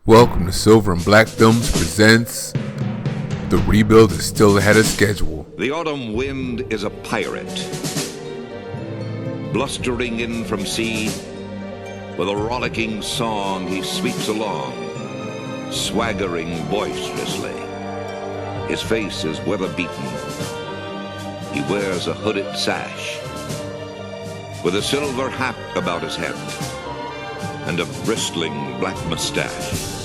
Welcome to Silver and Black Films presents The Rebuild is Still Ahead of Schedule. The autumn wind is a pirate, blustering in from sea. With a rollicking song he sweeps along, swaggering boisterously. His face is weather-beaten. He wears a hooded sash, with a silver hat about his head, and a bristling black mustache.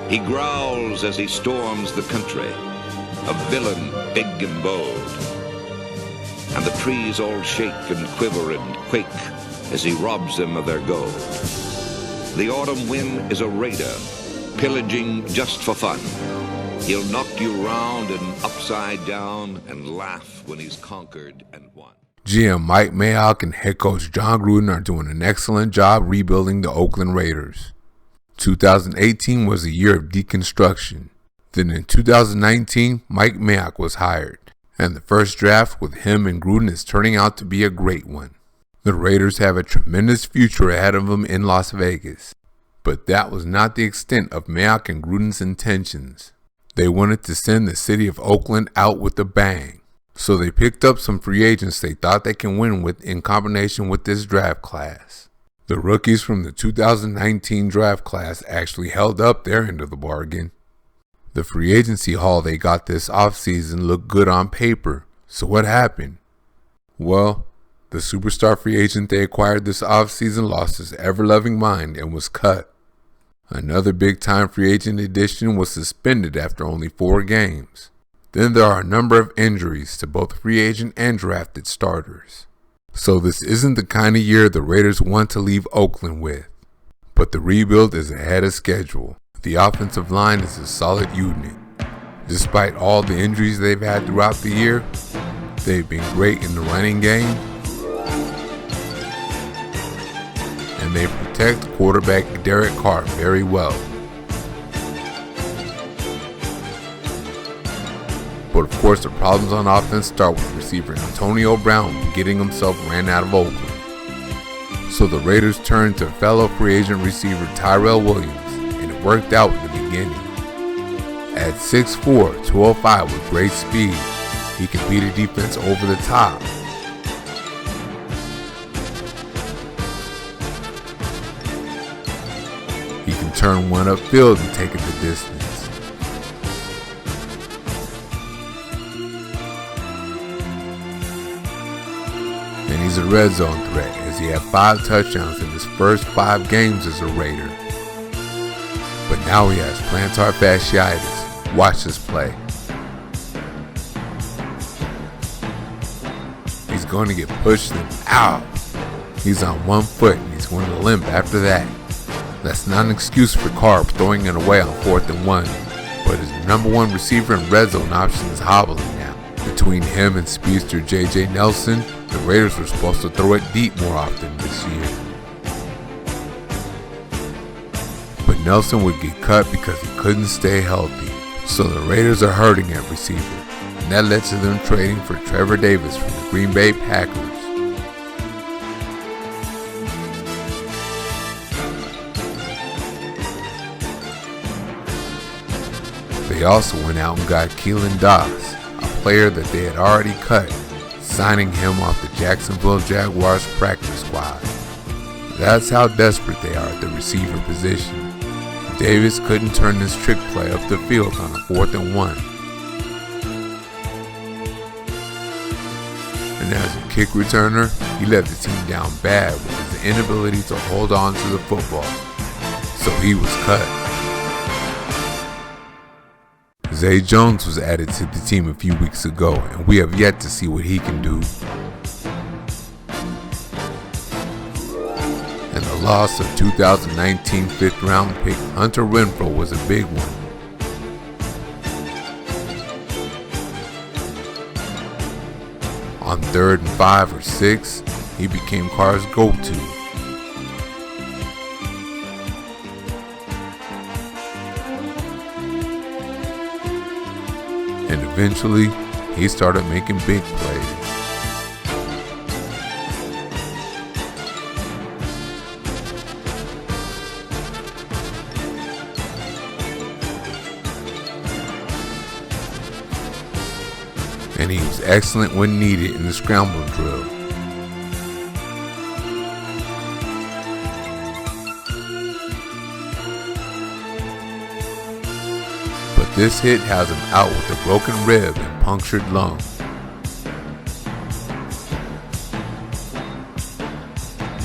He growls as he storms the country, a villain big and bold. And the trees all shake and quiver and quake as he robs them of their gold. The autumn wind is a raider, pillaging just for fun. He'll knock you round and upside down and laugh when he's conquered and won. GM Mike Mayock and head coach John Gruden are doing an excellent job rebuilding the Oakland Raiders. 2018 was a year of deconstruction. Then in 2019, Mike Mayock was hired, and the first draft with him and Gruden is turning out to be a great one. The Raiders have a tremendous future ahead of them in Las Vegas, but that was not the extent of Mayock and Gruden's intentions. They wanted to send the city of Oakland out with a bang, so they picked up some free agents they thought they can win with in combination with this draft class. The rookies from the 2019 draft class actually held up their end of the bargain. The free agency haul they got this offseason looked good on paper, so what happened? Well, the superstar free agent they acquired this offseason lost his ever-loving mind and was cut. Another big-time free agent addition was suspended after only 4 games. Then there are a number of injuries to both free agent and drafted starters. So this isn't the kind of year the Raiders want to leave Oakland with. But the rebuild is ahead of schedule. The offensive line is a solid unit. Despite all the injuries they've had throughout the year, they've been great in the running game, and they protect quarterback Derek Carr very well. But of course, the problems on offense start with receiver Antonio Brown getting himself ran out of Oakland. So the Raiders turned to fellow free agent receiver Tyrell Williams, and it worked out in the beginning. At 6'4", 205 with great speed, he can beat a defense over the top. He can turn one upfield and take it the distance. And he's a red zone threat, as he had 5 touchdowns in his first 5 games as a Raider. But now he has plantar fasciitis. Watch this play. He's going to get pushed and out. He's on 1 foot and he's going to limp after that. That's not an excuse for Carr throwing it away on 4th and 1, but his number 1 receiver and red zone option is hobbling now. Between him and speedster J.J. Nelson, the Raiders were supposed to throw it deep more often this year. But Nelson would get cut because he couldn't stay healthy. So the Raiders are hurting at receiver, and that led to them trading for Trevor Davis from the Green Bay Packers. They also went out and got Keelan Doss, a player that they had already cut, signing him off the Jacksonville Jaguars practice squad. That's how desperate they are at the receiver position. Davis couldn't turn this trick play up the field on a 4th and 1. And as a kick returner, he let the team down bad with his inability to hold on to the football. So he was cut. Zay Jones was added to the team a few weeks ago, and we have yet to see what he can do. And the loss of 2019 5th round pick Hunter Renfrow was a big one. On 3rd and 5 or 6, he became Carr's go-to. And eventually, he started making big plays. and he was excellent when needed in the scramble drill. But this hit has him out with a broken rib and punctured lung.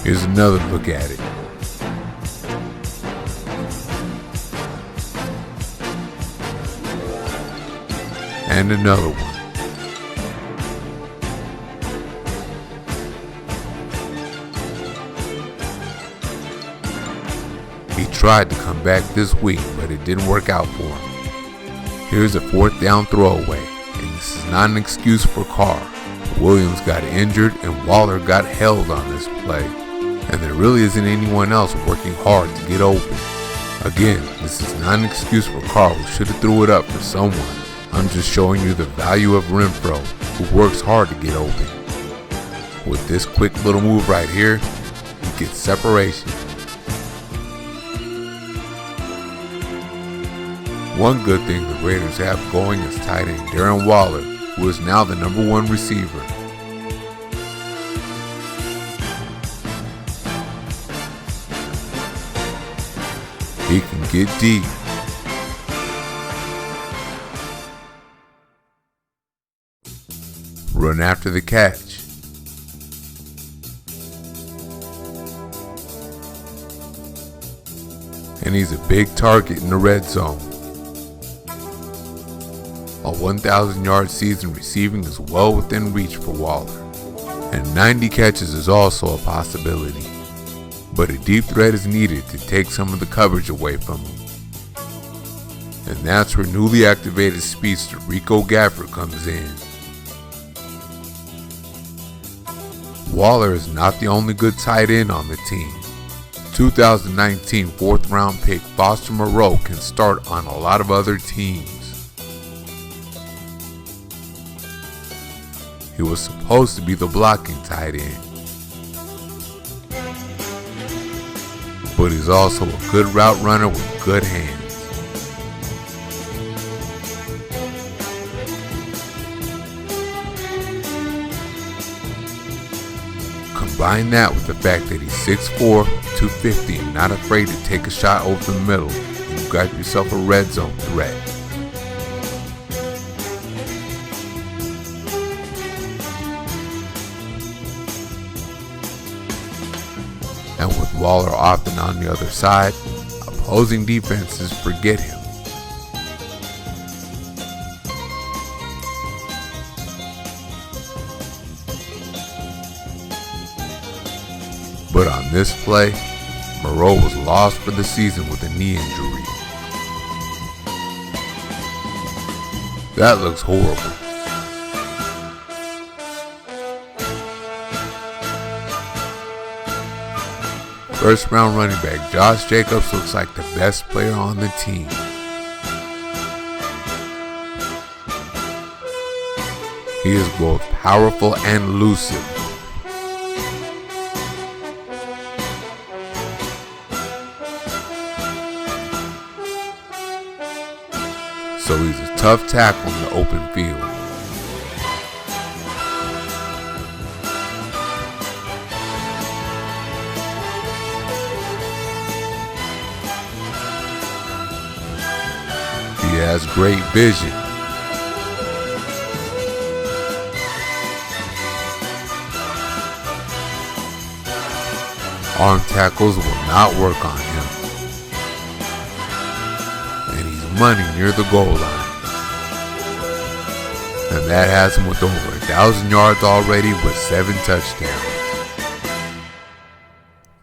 Here's another look at it. And another one. He tried to come back this week, but it didn't work out for him. Here's a 4th down throwaway, and this is not an excuse for Carr. Williams got injured and Waller got held on this play, and there really isn't anyone else working hard to get open. Again, this is not an excuse for Carr, who should have threw it up for someone. I'm just showing you the value of Renfro, who works hard to get open. With this quick little move right here, he gets separation. One good thing the Raiders have going is tight end Darren Waller, who is now the #1 receiver. He can get deep. Run after the catch. And he's a big target in the red zone. A 1,000-yard season receiving is well within reach for Waller, and 90 catches is also a possibility. But a deep threat is needed to take some of the coverage away from him. And that's where newly activated speedster Rico Gafford comes in. Waller is not the only good tight end on the team. 2019 4th round pick Foster Moreau can start on a lot of other teams. He was supposed to be the blocking tight end, but he's also a good route runner with good hands. Combine that with the fact that he's 6'4", 250 and not afraid to take a shot over the middle, and you got yourself a red zone threat. And with Waller often on the other side, opposing defenses forget him. But on this play, Moreau was lost for the season with a knee injury. That looks horrible. First round running back Josh Jacobs looks like the best player on the team. He is both powerful and elusive. So he's a tough tackle in the open field. He has great vision. Arm tackles will not work on him. And he's money near the goal line. And that has him with over 1,000 yards already with 7 touchdowns.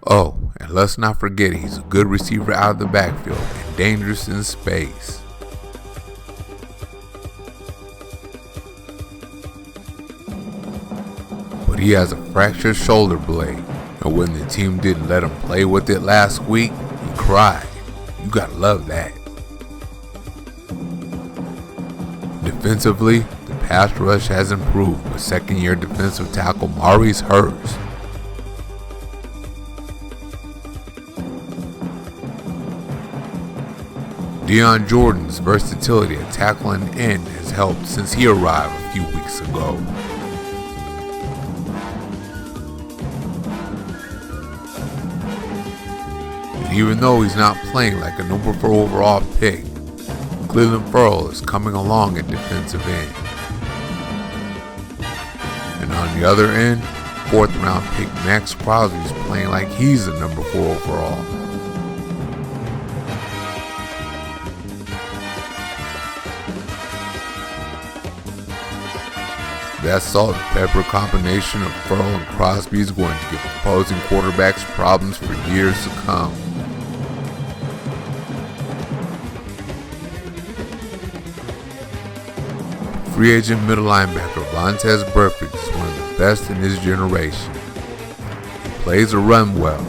Oh, and let's not forget he's a good receiver out of the backfield and dangerous in space. But he has a fractured shoulder blade, and when the team didn't let him play with it last week, he cried. You gotta love that. Defensively, the pass rush has improved with second-year defensive tackle Maurice Hurst. Deion Jordan's versatility at tackle and end has helped since he arrived a few weeks ago. And even though he's not playing like a number 4 overall pick, Cleveland Ferrell is coming along at defensive end. And on the other end, 4th round pick Max Crosby is playing like he's the number 4 overall. That salt and pepper combination of Ferrell and Crosby is going to give opposing quarterbacks problems for years to come. Free agent middle linebacker Vontaze Burfict is one of the best in his generation. He plays the run well.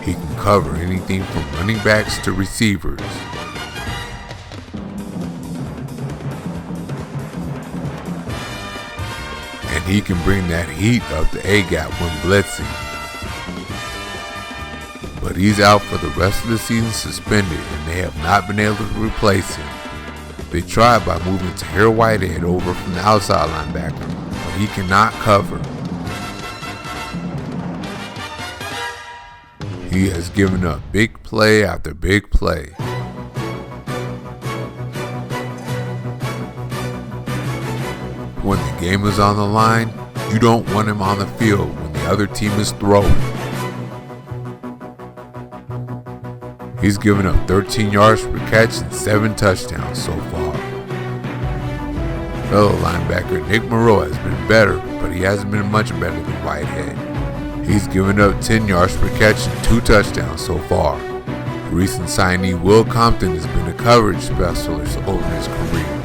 He can cover anything from running backs to receivers. And he can bring that heat up the A-gap when blitzing. But he's out for the rest of the season suspended, and they have not been able to replace him. They tried by moving Tahir Whitehead over from the outside linebacker, but he cannot cover. He has given up big play after big play. When the game is on the line, you don't want him on the field when the other team is throwing. He's given up 13 yards per catch and 7 touchdowns so far. Fellow linebacker Nick Moreau has been better, but he hasn't been much better than Whitehead. He's given up 10 yards per catch and 2 touchdowns so far. Recent signee Will Compton has been a coverage specialist over his career,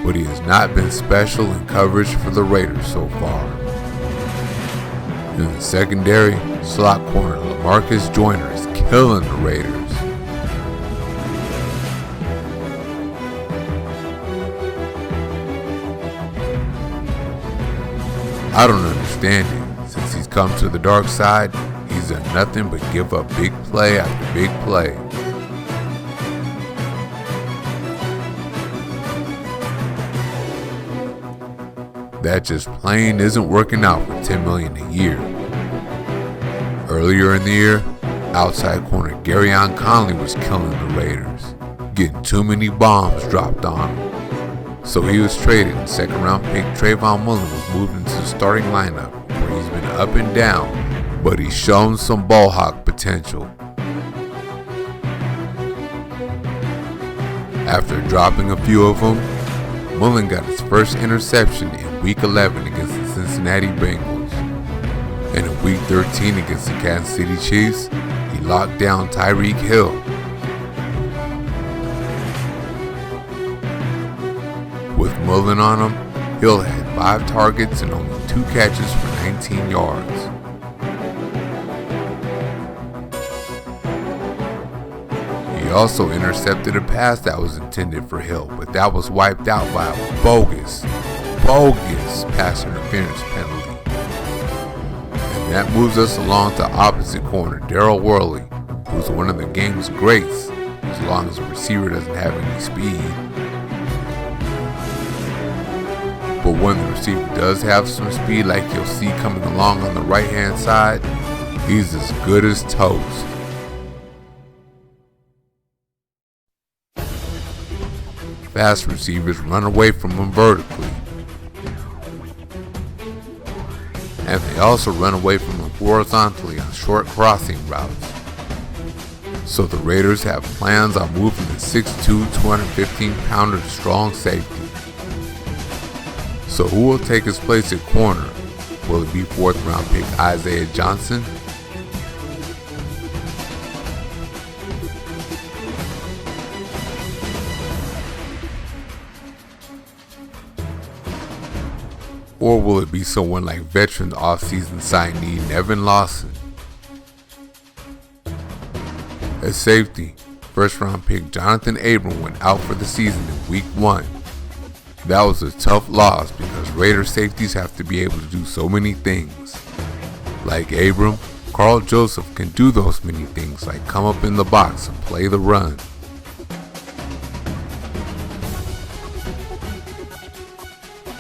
but he has not been special in coverage for the Raiders so far. In the secondary, slot corner LaMarcus Joyner is killing the Raiders. I don't understand it. Since he's come to the dark side, he's done nothing but give up big play after big play. That just plain isn't working out for $10 million a year. Earlier in the year, outside corner Garyon Conley was killing the Raiders, getting too many bombs dropped on him. So he was traded, and 2nd round pick Trayvon Mullen was moved into the starting lineup, where he's been up and down, but he's shown some ball hawk potential. After dropping a few of them, Mullen got his first interception in Week 11 against the Cincinnati Bengals. And in Week 13 against the Kansas City Chiefs, he locked down Tyreek Hill. With Mullen on him, Hill had 5 targets and only 2 catches for 19 yards. He also intercepted a pass that was intended for Hill, but that was wiped out by a bogus pass interference penalty. And that moves us along to opposite corner Daryl Worley, who's one of the game's greats, as long as the receiver doesn't have any speed. But when the receiver does have some speed, like you'll see coming along on the right hand side, he's as good as toast. Fast receivers run away from him vertically, and they also run away from him horizontally on short crossing routes. So the Raiders have plans on moving the 6'2", 215-pounder to strong safety. So who will take his place at corner? Will it be 4th round pick Isaiah Johnson? Or will it be someone like veteran offseason signee Nevin Lawson? At safety, 1st round pick Jonathan Abram went out for the season in Week 1. That was a tough loss because Raider safeties have to be able to do so many things. Like Abram, Carl Joseph can do those many things like come up in the box and play the run.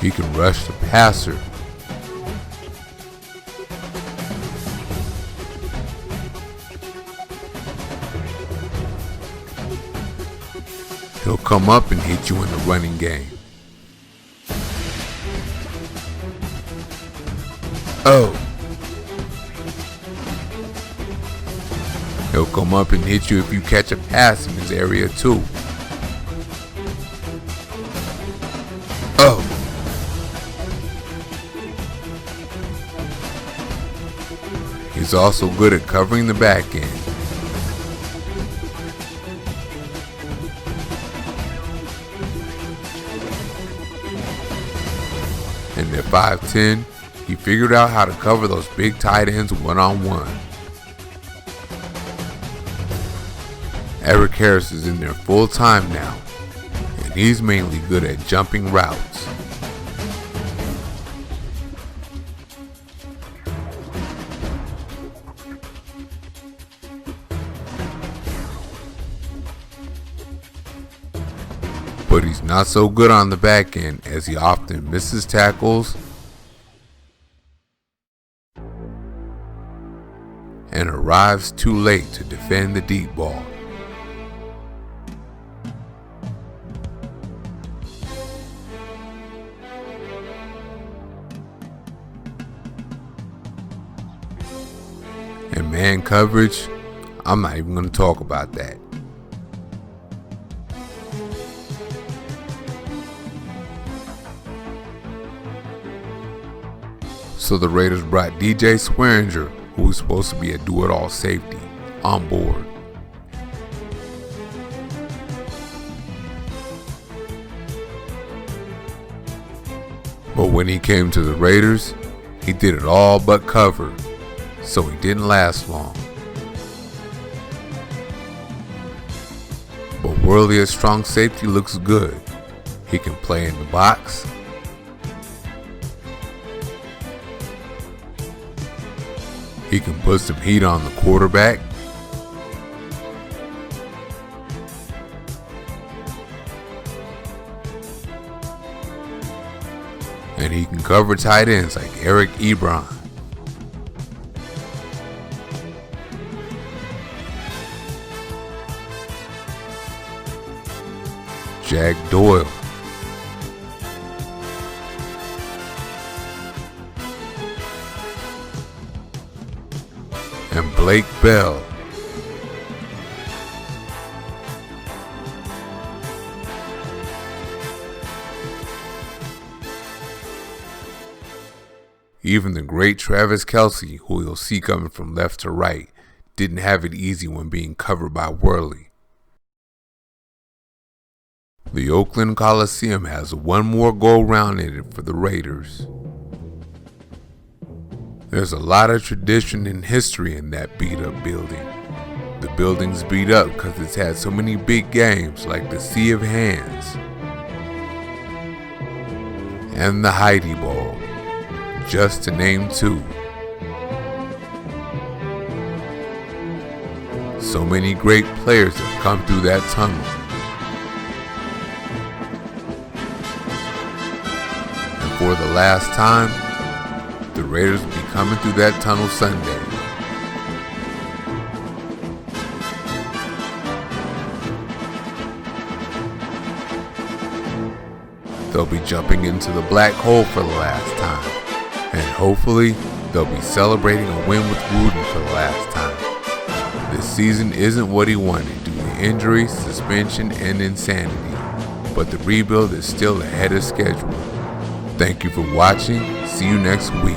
He can rush the passer. He'll come up and hit you in the running game. Oh. He'll come up and hit you if you catch a pass in his area too. Oh. He's also good at covering the back end. And at 5'10", he figured out how to cover those big tight ends one-on-one. Eric Harris is in there full time now, and he's mainly good at jumping routes. But he's not so good on the back end as he often misses tackles and arrives too late to defend the deep ball. And man coverage, I'm not even going to talk about that. So the Raiders brought DJ Swearinger, who was supposed to be a do-it-all safety, on board. But when he came to the Raiders, he did it all but cover, so he didn't last long. But Worley at strong safety looks good. He can play in the box, he can put some heat on the quarterback, and he can cover tight ends like Eric Ebron. Jack Doyle, and Blake Bell. Even the great Travis Kelce, who you'll see coming from left to right, didn't have it easy when being covered by Worley. The Oakland Coliseum has one more go-round in it for the Raiders. There's a lot of tradition and history in that beat-up building. The building's beat up because it's had so many big games like the Sea of Hands and the Heidi Bowl, just to name two. So many great players have come through that tunnel. And for the last time, the Raiders will be coming through that tunnel Sunday. They'll be jumping into the black hole for the last time. And hopefully, they'll be celebrating a win with Gruden for the last time. This season isn't what he wanted due to injuries, suspension, and insanity. But the rebuild is still ahead of schedule. Thank you for watching. See you next week.